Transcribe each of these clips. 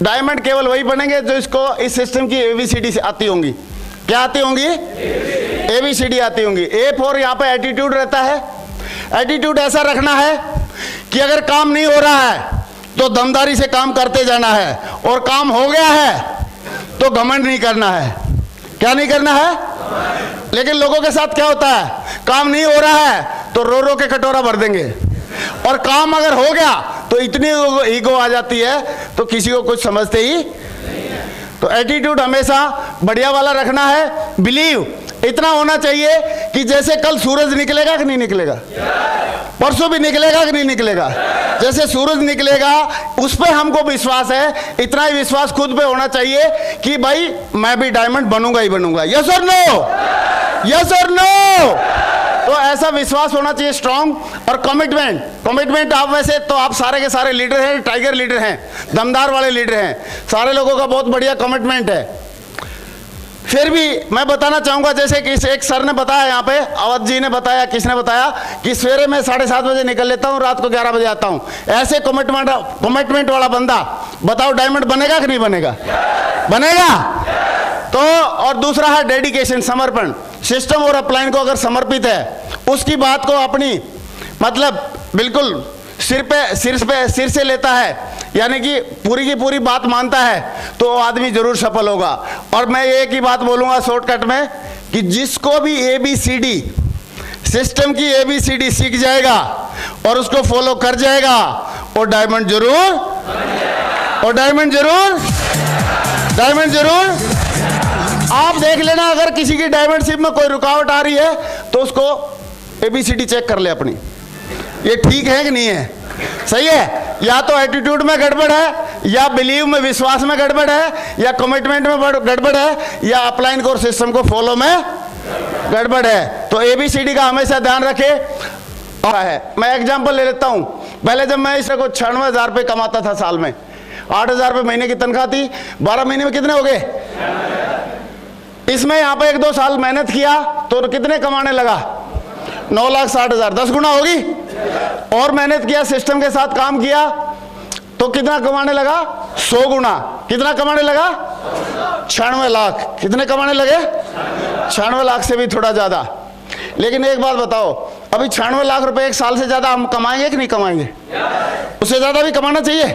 Diamond केवल वही बनेंगे जो इसको इस सिस्टम की एबीसीडी से आती होंगी। क्या आती होंगी? एबीसीडी आती होंगी। ए फॉर यहाँ पे एटीट्यूड रहता है। एटीट्यूड ऐसा रखना है कि अगर काम नहीं हो रहा है तो दमदारी से काम करते जाना है, और काम हो गया है तो घमंड नहीं करना है। क्या नहीं करना है? लेकिन लोगों के साथ क्या होता है, काम नहीं हो रहा है तो रो रो के कटोरा भर देंगे, और काम अगर हो गया तो इतनी ईगो आ जाती है तो किसी को कुछ समझते ही। तो एटीट्यूड हमेशा बढ़िया वाला रखना है। बिलीव इतना होना चाहिए कि जैसे कल सूरज निकलेगा कि नहीं निकलेगा, परसों भी निकलेगा कि नहीं निकलेगा, जैसे सूरज निकलेगा उस पे हमको विश्वास है। इतना ही विश्वास खुद पे होना चाहिए कि भाई मैं भी डायमंड बनूंगा ही बनूंगा। यस और नो? यस और नो? तो ऐसा विश्वास होना चाहिए स्ट्रांग। और कमिटमेंट आप वैसे तो आप सारे के सारे लीडर हैं, टाइगर लीडर हैं, दमदार वाले लीडर हैं, सारे लोगों का बहुत बढ़िया कमिटमेंट है। फिर भी मैं बताना चाहूंगा, जैसे कि एक सर ने बताया यहाँ पे, अवध जी ने बताया, किसने बताया कि सवेरे मैं 7:30 बजे निकल लेता हूँ, रात को 11 बजे आता हूँ। ऐसे कमिटमेंट वाला बंदा बताओ डायमंड बनेगा कि नहीं बनेगा? बनेगा। तो और दूसरा है डेडिकेशन, समर्पण। सिस्टम और अपलाइन को अगर समर्पित है, उसकी बात को अपनी मतलब बिल्कुल सिर से लेता है, यानी कि पूरी की पूरी बात मानता है, तो आदमी जरूर सफल होगा। और मैं एक ही बात बोलूंगा शॉर्टकट में कि जिसको भी एबीसीडी सिस्टम की एबीसीडी सीख जाएगा और उसको फॉलो कर जाएगा, और डायमंड जरूर, और डायमंड जरूर। आप देख लेना, अगर किसी की डायमंडशिप में कोई रुकावट आ रही है तो उसको एबीसीडी चेक कर ले अपनी, ये ठीक है कि नहीं है, सही है। या तो एटीट्यूड में गड़बड़ है, या बिलीव में विश्वास में गड़बड़ है, या कमिटमेंट में गड़बड़ है, या अपलाइन कोर सिस्टम को फॉलो में गड़बड़ है। तो एबीसीडी का हमेशा ध्यान रखे। मैं एग्जांपल ले लेता हूं। पहले जब मैं इसको 96,000 रुपये कमाता था साल में, 8,000 रुपये महीने की तनख्वाह थी, 12 महीने में कितने हो गए? इसमें यहाँ पे 1-2 साल मेहनत किया तो कितने कमाने लगा? 9,60,000, 10 गुना होगी। और मेहनत किया, सिस्टम के साथ काम किया तो कितना कमाने लगा? 100 गुना। कितना कमाने लगा? 96 लाख। कितने कमाने लगे? 96 लाख से भी थोड़ा ज्यादा। लेकिन एक बात बताओ, अभी 96 लाख रुपए एक साल से ज्यादा हम कमाएंगे कि नहीं कमाएंगे? उससे ज्यादा भी कमाना चाहिए।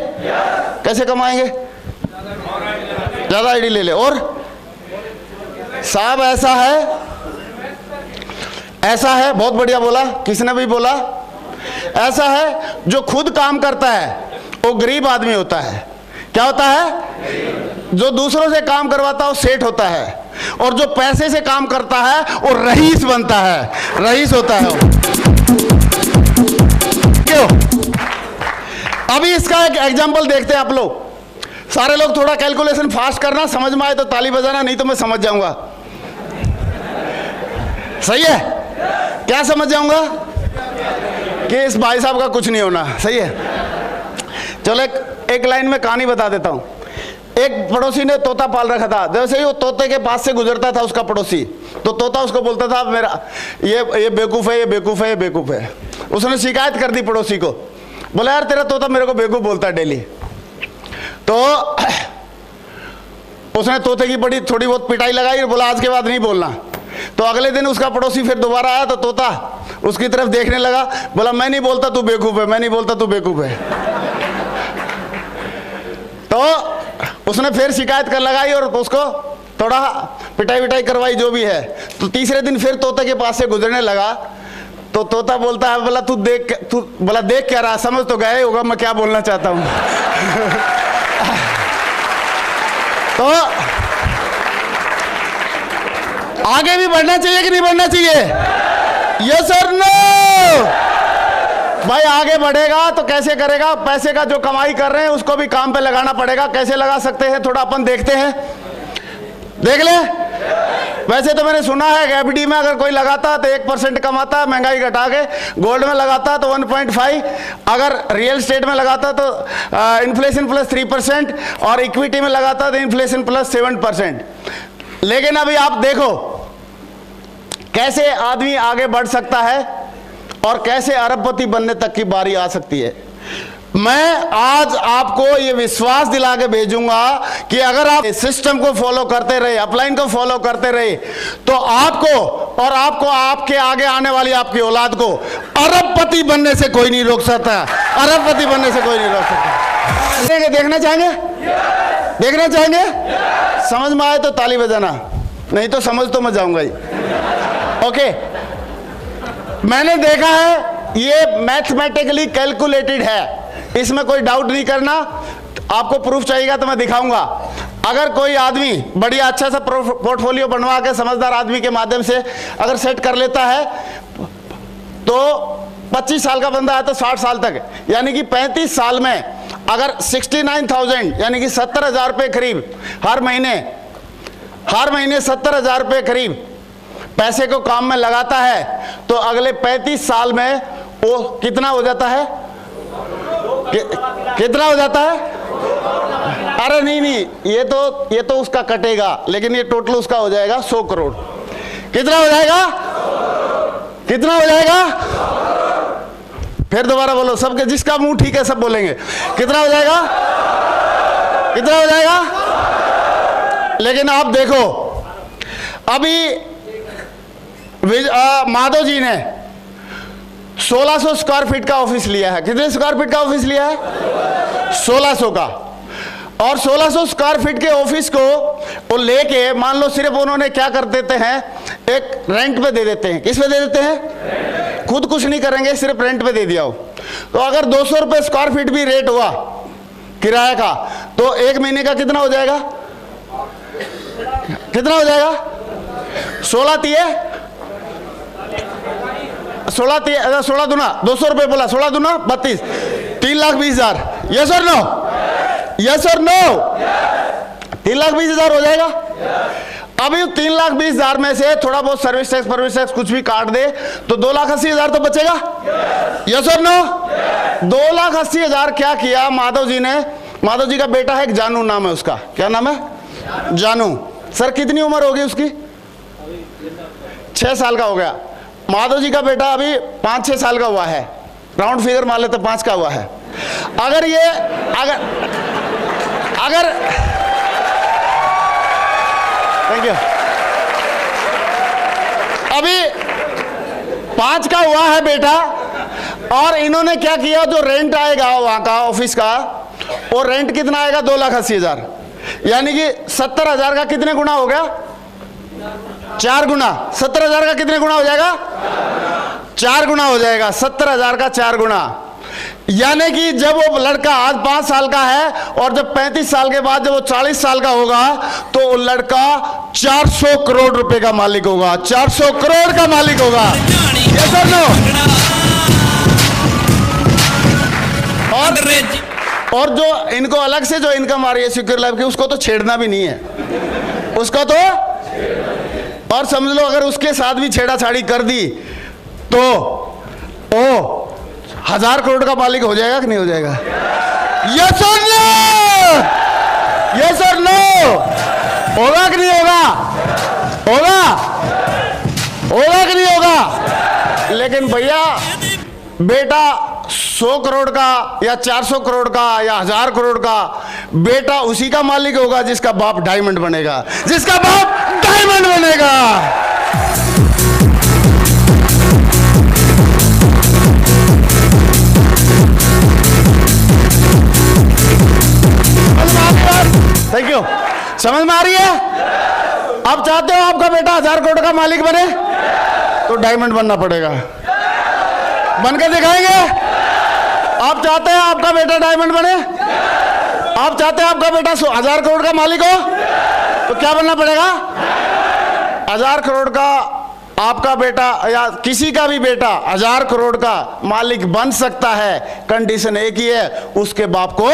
कैसे कमाएंगे? ज्यादा आईडी ले ले। और साहब ऐसा है, बहुत बढ़िया बोला, किसने भी बोला, ऐसा है जो खुद काम करता है वो गरीब आदमी होता है। क्या होता है? जो दूसरों से काम करवाता है वो सेठ होता है, और जो पैसे से काम करता है वो रईस बनता है, रईस होता है वो। क्यों? अभी इसका एक एग्जांपल देखते हैं आप लोग। सारे लोग थोड़ा कैलकुलेशन फास्ट करना, समझ में आए तो ताली बजाना, नहीं तो मैं समझ जाऊंगा। सही है? क्या समझ जाऊंगा? कि इस भाई साहब का कुछ नहीं होना। सही है? चलो एक लाइन में कहानी बता देता हूं। एक पड़ोसी ने तोता पाल रखा था। जैसे ही वो तोते के पास से गुजरता था उसका पड़ोसी, तो तोता उसको बोलता था मेरा ये बेवकूफ है, ये बेवकूफ है, ये बेवकूफ है। उसने शिकायत कर दी पड़ोसी को, बोला यार तेरा तोता मेरे को बेवकूफ बोलता है डेली। तो उसने तोते की बड़ी थोड़ी बहुत पिटाई लगाई और बोला आज के बाद नहीं बोलना। तो अगले दिन उसका पड़ोसी फिर दोबारा आया तो तोता उसकी तरफ देखने लगा, बोला मैं नहीं बोलता तू बेवकूफ है, मैं नहीं बोलता तू बेवकूफ है। तो उसने फिर शिकायत कर लगाई और उसको थोड़ा पिटाई करवाई जो भी है। तो तीसरे दिन फिर तोते के पास से गुजरने लगा तो तोता बोलता है, बोला तू बोला देख क्या रहा, समझ तो गए होगा मैं क्या बोलना चाहता हूं। तो आगे भी बढ़ना चाहिए कि नहीं बढ़ना चाहिए? यस और नो? भाई आगे बढ़ेगा तो कैसे करेगा? पैसे का जो कमाई कर रहे हैं उसको भी काम पे लगाना पड़ेगा। कैसे लगा सकते हैं थोड़ा अपन देखते हैं, देख ले। वैसे तो मैंने सुना है एफडी में अगर कोई लगाता है तो 1% कमाता है, महंगाई घटा के। गोल्ड में लगाता है तो 1.5, अगर रियल स्टेट में लगाता है तो इन्फ्लेशन प्लस 3%, और इक्विटी में लगाता है तो इन्फ्लेशन प्लस 7%। लेकिन अभी आप देखो कैसे आदमी आगे बढ़ सकता है और कैसे अरबपति बनने तक की बारी आ सकती है। मैं आज आपको ये विश्वास दिला के भेजूंगा कि अगर आप सिस्टम को फॉलो करते रहे, अपलाइन को फॉलो करते रहे, तो आपको और आपके आगे आने वाली आपकी औलाद को अरबपति बनने से कोई नहीं रोक सकता। अरबपति बनने से कोई नहीं रोक सकता। देखना चाहेंगे? देखना चाहेंगे? समझ में आए तो ताली बजाना, नहीं तो समझ तो मैं जाऊंगा ही। ओके, मैंने देखा है ये मैथमेटिकली कैलकुलेटेड है, इसमें कोई डाउट नहीं करना। आपको प्रूफ चाहिएगा तो मैं दिखाऊंगा। अगर कोई आदमी बढ़िया अच्छा सा पोर्टफोलियो बनवा के समझदार आदमी के माध्यम से अगर सेट कर लेता है तो 25 साल का बंदा है तो 60 साल तक, यानी कि 35 साल में अगर 69,000 यानी कि 70,000 रुपये करीब हर महीने 70,000 रुपये करीब पैसे को काम में लगाता है, तो अगले 35 साल में वो कितना हो जाता है? कितना हो जाता है? अरे नहीं, ये तो उसका कटेगा, लेकिन ये टोटल उसका हो जाएगा 100 करोड़। कितना हो जाएगा? कितना हो जाएगा? फिर दोबारा बोलो, सबके जिसका मुंह ठीक है सब बोलेंगे। कितना हो जाएगा? कितना हो जाएगा? लेकिन आप देखो, अभी माधव जी ने 1600 स्क्वायर फीट का ऑफिस लिया है। कितने स्क्वायर फीट का ऑफिस लिया है? 1600 का। और 1600 स्क्वायर फीट के ऑफिस को वो लेके मान लो सिर्फ उन्होंने क्या कर देते हैं, एक रेंट पे दे देते हैं। किस पे दे देते हैं? खुद कुछ नहीं करेंगे, सिर्फ रेंट पे दे दिया हो। तो अगर 200 रुपये स्क्वायर फीट भी रेट हुआ किराए का, तो एक महीने का कितना हो जाएगा? कितना हो जाएगा? 16 दूना 200 रुपये बोला, 16 दूना 32, 3,20,000। यस और नो? यस और नो? 3,20,000 हो जाएगा। अभी 3,20,000 में से थोड़ा बहुत सर्विस टैक्स कुछ भी काट दे तो 2,80,000 तो बचेगा। यस और नो? 2,80,000 क्या किया माधव जी ने? माधव जी का बेटा है, एक जानू नाम है उसका। क्या नाम है? जानू। सर कितनी उम्र होगी उसकी? 6 साल का हो गया। माधव जी का बेटा अभी 5-6 साल का हुआ है, राउंड फिगर मान लेते 5 का हुआ है। अगर थैंक यू, अभी 5 का हुआ है बेटा, और इन्होंने क्या किया, जो रेंट आएगा वहां का ऑफिस का, वो रेंट कितना आएगा? 2,80,000, यानी कि 70,000 का कितने गुना हो गया? 4 गुना। 70,000 का कितने गुना हो जाएगा? 4 गुना हो जाएगा। 70,000 का 4 गुना, यानी कि जब वो लड़का आज 5 साल का है और जब 35 साल के बाद जब वो 40 साल का होगा तो वो लड़का 400 करोड़ रुपए का मालिक होगा। 400 करोड़ का मालिक होगा। यस और नो? और जो इनको अलग से जो इनकम आ रही है सिक्योर लाइफ की, उसको तो छेड़ना भी नहीं है, उसको तो, और समझ लो अगर उसके साथ भी छेड़ाछाड़ी कर दी तो ओ 1,000 करोड़ का मालिक हो जाएगा कि नहीं हो जाएगा? यस और नो? यस और नो? होगा कि नहीं होगा? होगा? होगा कि नहीं होगा? लेकिन भैया बेटा 100 करोड़ का या 400 करोड़ का या 1,000 करोड़ का बेटा उसी का मालिक होगा जिसका बाप डायमंड बनेगा, जिसका बाप डायमंड बनेगा। Thank you. समझ में आ रही है? आप चाहते हो आपका बेटा 1,000 करोड़ का मालिक बने तो डायमंड बनना पड़ेगा। बनकर दिखाएंगे? आप चाहते हैं आपका बेटा डायमंड बने? आप चाहते हैं आपका बेटा 1,000 करोड़ का मालिक हो तो क्या बनना पड़ेगा? 1,000 करोड़ का आपका बेटा या किसी का भी बेटा 1,000 करोड़ का मालिक बन सकता है। कंडीशन एक ही है, उसके बाप को